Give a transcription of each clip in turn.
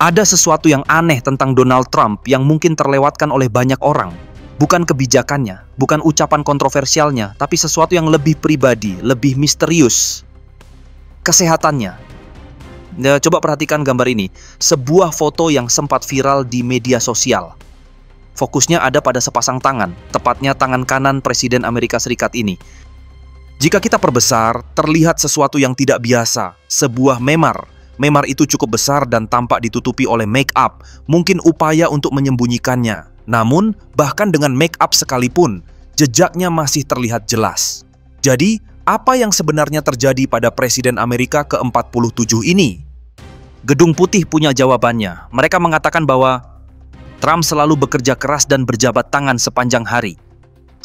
Ada sesuatu yang aneh tentang Donald Trump yang mungkin terlewatkan oleh banyak orang. Bukan kebijakannya, bukan ucapan kontroversialnya, tapi sesuatu yang lebih pribadi, lebih misterius. Kesehatannya. Ya, coba perhatikan gambar ini. Sebuah foto yang sempat viral di media sosial. Fokusnya ada pada sepasang tangan, tepatnya tangan kanan Presiden Amerika Serikat ini. Jika kita perbesar, terlihat sesuatu yang tidak biasa, sebuah memar. Memar itu cukup besar dan tampak ditutupi oleh make up, mungkin upaya untuk menyembunyikannya. Namun, bahkan dengan make up sekalipun, jejaknya masih terlihat jelas. Jadi, apa yang sebenarnya terjadi pada Presiden Amerika ke-47 ini? Gedung Putih punya jawabannya. Mereka mengatakan bahwa Trump selalu bekerja keras dan berjabat tangan sepanjang hari.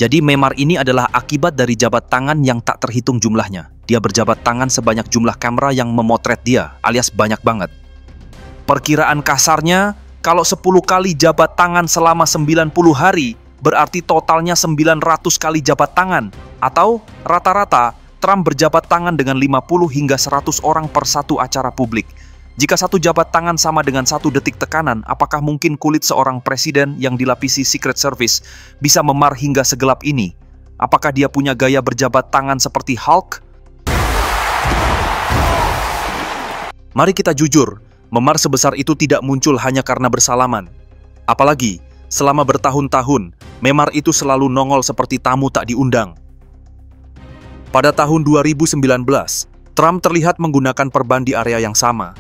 Jadi memar ini adalah akibat dari jabat tangan yang tak terhitung jumlahnya. Dia berjabat tangan sebanyak jumlah kamera yang memotret dia, alias banyak banget. Perkiraan kasarnya, kalau 10 kali jabat tangan selama 90 hari, berarti totalnya 900 kali jabat tangan. Atau rata-rata, Trump berjabat tangan dengan 50 hingga 100 orang per satu acara publik. Jika satu jabat tangan sama dengan 1 detik tekanan, apakah mungkin kulit seorang presiden yang dilapisi Secret Service bisa memar hingga segelap ini? Apakah dia punya gaya berjabat tangan seperti Hulk? Mari kita jujur, memar sebesar itu tidak muncul hanya karena bersalaman. Apalagi, selama bertahun-tahun, memar itu selalu nongol seperti tamu tak diundang. Pada tahun 2019, Trump terlihat menggunakan perban di area yang sama.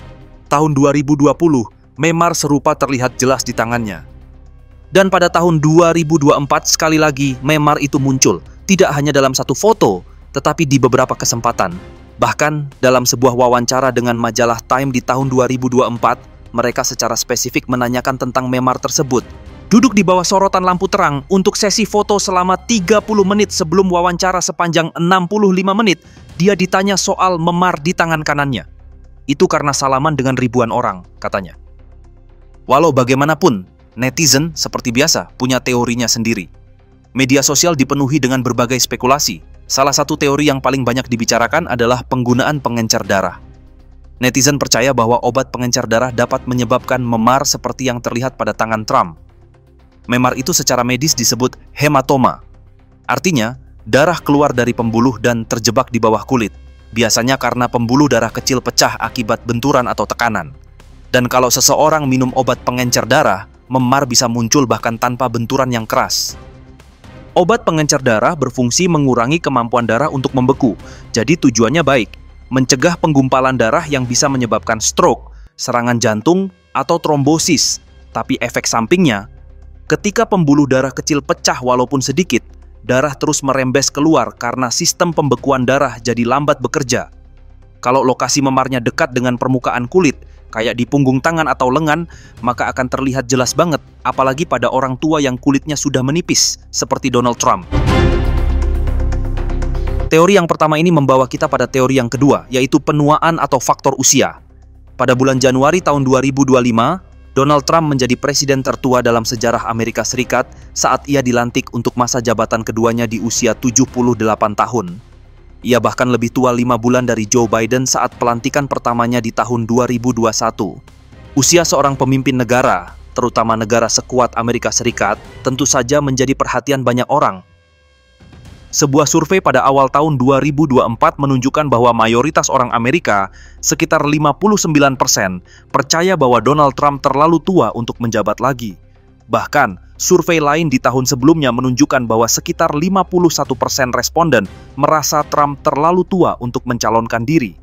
Tahun 2020, memar serupa terlihat jelas di tangannya. Dan pada tahun 2024 sekali lagi memar itu muncul, tidak hanya dalam satu foto, tetapi di beberapa kesempatan. Bahkan dalam sebuah wawancara dengan majalah Time di tahun 2024, mereka secara spesifik menanyakan tentang memar tersebut. Duduk di bawah sorotan lampu terang untuk sesi foto selama 30 menit sebelum wawancara sepanjang 65 menit, dia ditanya soal memar di tangan kanannya. Itu karena salaman dengan ribuan orang, katanya. Walau bagaimanapun, netizen seperti biasa punya teorinya sendiri. Media sosial dipenuhi dengan berbagai spekulasi. Salah satu teori yang paling banyak dibicarakan adalah penggunaan pengencer darah. Netizen percaya bahwa obat pengencer darah dapat menyebabkan memar seperti yang terlihat pada tangan Trump. Memar itu secara medis disebut hematoma. Artinya, darah keluar dari pembuluh dan terjebak di bawah kulit. Biasanya karena pembuluh darah kecil pecah akibat benturan atau tekanan. Dan kalau seseorang minum obat pengencer darah, memar bisa muncul bahkan tanpa benturan yang keras. Obat pengencer darah berfungsi mengurangi kemampuan darah untuk membeku. Jadi tujuannya baik, mencegah penggumpalan darah yang bisa menyebabkan stroke, serangan jantung, atau trombosis. Tapi efek sampingnya, ketika pembuluh darah kecil pecah walaupun sedikit, darah terus merembes keluar karena sistem pembekuan darah jadi lambat bekerja. Kalau lokasi memarnya dekat dengan permukaan kulit, kayak di punggung tangan atau lengan, maka akan terlihat jelas banget, apalagi pada orang tua yang kulitnya sudah menipis, seperti Donald Trump. Teori yang pertama ini membawa kita pada teori yang kedua, yaitu penuaan atau faktor usia. Pada bulan Januari tahun 2025, Donald Trump menjadi presiden tertua dalam sejarah Amerika Serikat saat ia dilantik untuk masa jabatan keduanya di usia 78 tahun. Ia bahkan lebih tua 5 bulan dari Joe Biden saat pelantikan pertamanya di tahun 2021. Usia seorang pemimpin negara, terutama negara sekuat Amerika Serikat, tentu saja menjadi perhatian banyak orang. Sebuah survei pada awal tahun 2024 menunjukkan bahwa mayoritas orang Amerika, sekitar 59%, percaya bahwa Donald Trump terlalu tua untuk menjabat lagi. Bahkan, survei lain di tahun sebelumnya menunjukkan bahwa sekitar 51% responden merasa Trump terlalu tua untuk mencalonkan diri.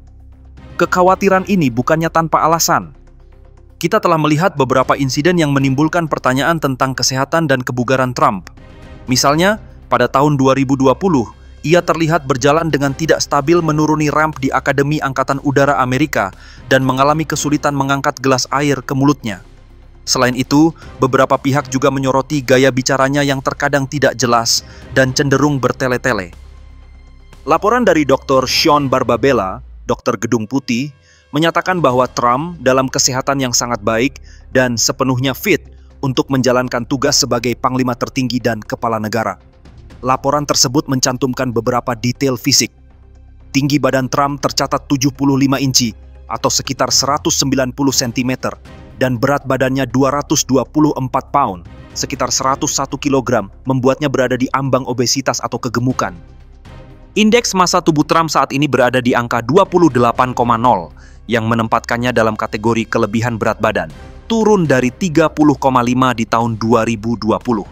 Kekhawatiran ini bukannya tanpa alasan. Kita telah melihat beberapa insiden yang menimbulkan pertanyaan tentang kesehatan dan kebugaran Trump. Misalnya, pada tahun 2020, ia terlihat berjalan dengan tidak stabil menuruni ramp di Akademi Angkatan Udara Amerika dan mengalami kesulitan mengangkat gelas air ke mulutnya. Selain itu, beberapa pihak juga menyoroti gaya bicaranya yang terkadang tidak jelas dan cenderung bertele-tele. Laporan dari Dr. Sean Barbabella, dokter Gedung Putih, menyatakan bahwa Trump dalam kesehatan yang sangat baik dan sepenuhnya fit untuk menjalankan tugas sebagai panglima tertinggi dan kepala negara. Laporan tersebut mencantumkan beberapa detail fisik. Tinggi badan Trump tercatat 75 inci atau sekitar 190 cm. dan berat badannya 224 pound, sekitar 101 kg, membuatnya berada di ambang obesitas atau kegemukan. Indeks massa tubuh Trump saat ini berada di angka 28,0, yang menempatkannya dalam kategori kelebihan berat badan, turun dari 30,5 di tahun 2020.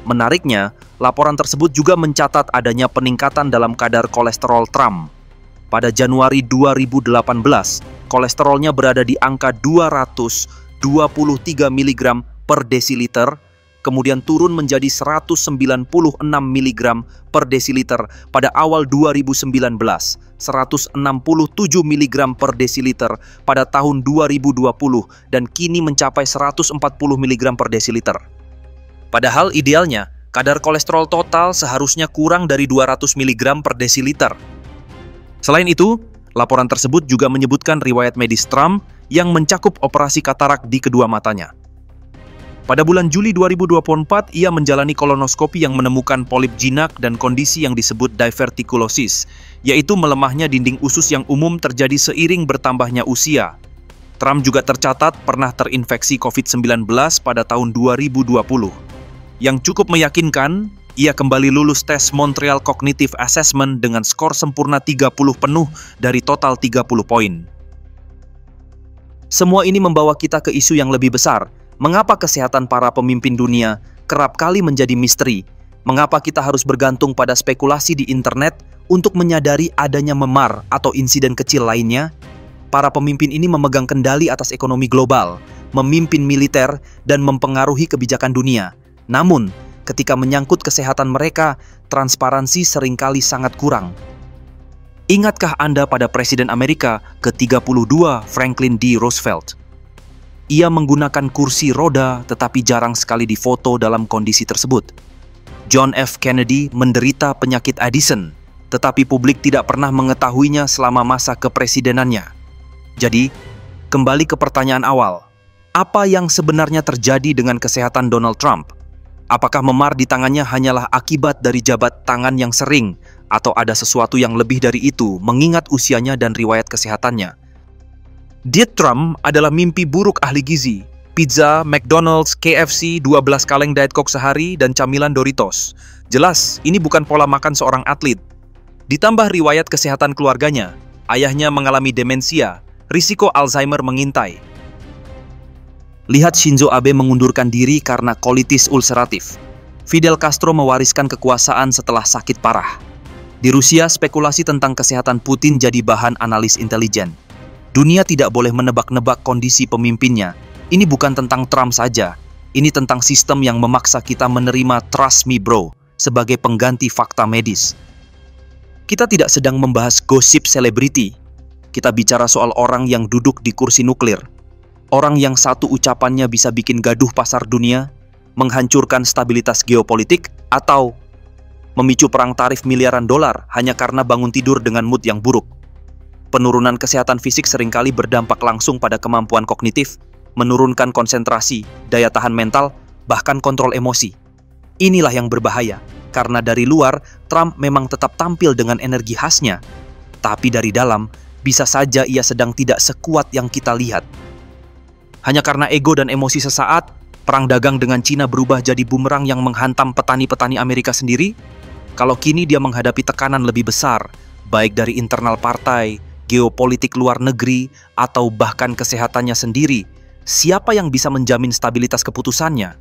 Menariknya, laporan tersebut juga mencatat adanya peningkatan dalam kadar kolesterol Trump. Pada Januari 2018, kolesterolnya berada di angka 223 mg per desiliter, kemudian turun menjadi 196 mg per desiliter pada awal 2019, 167 mg per desiliter pada tahun 2020, dan kini mencapai 140 mg per desiliter. Padahal idealnya, kadar kolesterol total seharusnya kurang dari 200 mg per desiliter. Selain itu, laporan tersebut juga menyebutkan riwayat medis Trump yang mencakup operasi katarak di kedua matanya. Pada bulan Juli 2024, ia menjalani kolonoskopi yang menemukan polip jinak dan kondisi yang disebut divertikulosis, yaitu melemahnya dinding usus yang umum terjadi seiring bertambahnya usia. Trump juga tercatat pernah terinfeksi COVID-19 pada tahun 2020. Yang cukup meyakinkan, ia kembali lulus tes Montreal Cognitive Assessment dengan skor sempurna 30 penuh dari total 30 poin. Semua ini membawa kita ke isu yang lebih besar. Mengapa kesehatan para pemimpin dunia kerap kali menjadi misteri? Mengapa kita harus bergantung pada spekulasi di internet untuk menyadari adanya memar atau insiden kecil lainnya? Para pemimpin ini memegang kendali atas ekonomi global, memimpin militer, dan mempengaruhi kebijakan dunia. Namun, ketika menyangkut kesehatan mereka, transparansi seringkali sangat kurang. Ingatkah Anda pada Presiden Amerika ke-32 Franklin D. Roosevelt? Ia menggunakan kursi roda tetapi jarang sekali difoto dalam kondisi tersebut. John F. Kennedy menderita penyakit Addison, tetapi publik tidak pernah mengetahuinya selama masa kepresidenannya. Jadi, kembali ke pertanyaan awal. Apa yang sebenarnya terjadi dengan kesehatan Donald Trump? Apakah memar di tangannya hanyalah akibat dari jabat tangan yang sering, atau ada sesuatu yang lebih dari itu mengingat usianya dan riwayat kesehatannya? Diet Trump adalah mimpi buruk ahli gizi. Pizza, McDonald's, KFC, 12 kaleng Diet Coke sehari, dan camilan Doritos. Jelas, ini bukan pola makan seorang atlet. Ditambah riwayat kesehatan keluarganya, ayahnya mengalami demensia, risiko Alzheimer mengintai. Lihat Shinzo Abe mengundurkan diri karena kolitis ulceratif. Fidel Castro mewariskan kekuasaan setelah sakit parah. Di Rusia, spekulasi tentang kesehatan Putin jadi bahan analis intelijen. Dunia tidak boleh menebak-nebak kondisi pemimpinnya. Ini bukan tentang Trump saja. Ini tentang sistem yang memaksa kita menerima "trust me bro" sebagai pengganti fakta medis. Kita tidak sedang membahas gosip selebriti. Kita bicara soal orang yang duduk di kursi nuklir. Orang yang satu ucapannya bisa bikin gaduh pasar dunia, menghancurkan stabilitas geopolitik, atau memicu perang tarif miliaran dolar hanya karena bangun tidur dengan mood yang buruk. Penurunan kesehatan fisik seringkali berdampak langsung pada kemampuan kognitif, menurunkan konsentrasi, daya tahan mental, bahkan kontrol emosi. Inilah yang berbahaya, karena dari luar, Trump memang tetap tampil dengan energi khasnya. Tapi dari dalam, bisa saja ia sedang tidak sekuat yang kita lihat. Hanya karena ego dan emosi sesaat, perang dagang dengan Cina berubah jadi bumerang yang menghantam petani-petani Amerika sendiri. Kalau kini dia menghadapi tekanan lebih besar, baik dari internal partai, geopolitik luar negeri, atau bahkan kesehatannya sendiri, siapa yang bisa menjamin stabilitas keputusannya?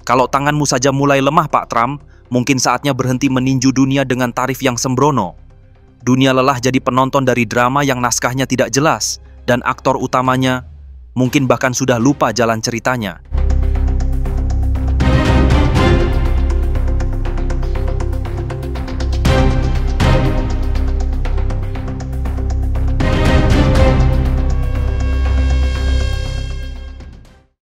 Kalau tanganmu saja mulai lemah, Pak Trump, mungkin saatnya berhenti meninju dunia dengan tarif yang sembrono. Dunia lelah jadi penonton dari drama yang naskahnya tidak jelas, dan aktor utamanya mungkin bahkan sudah lupa jalan ceritanya.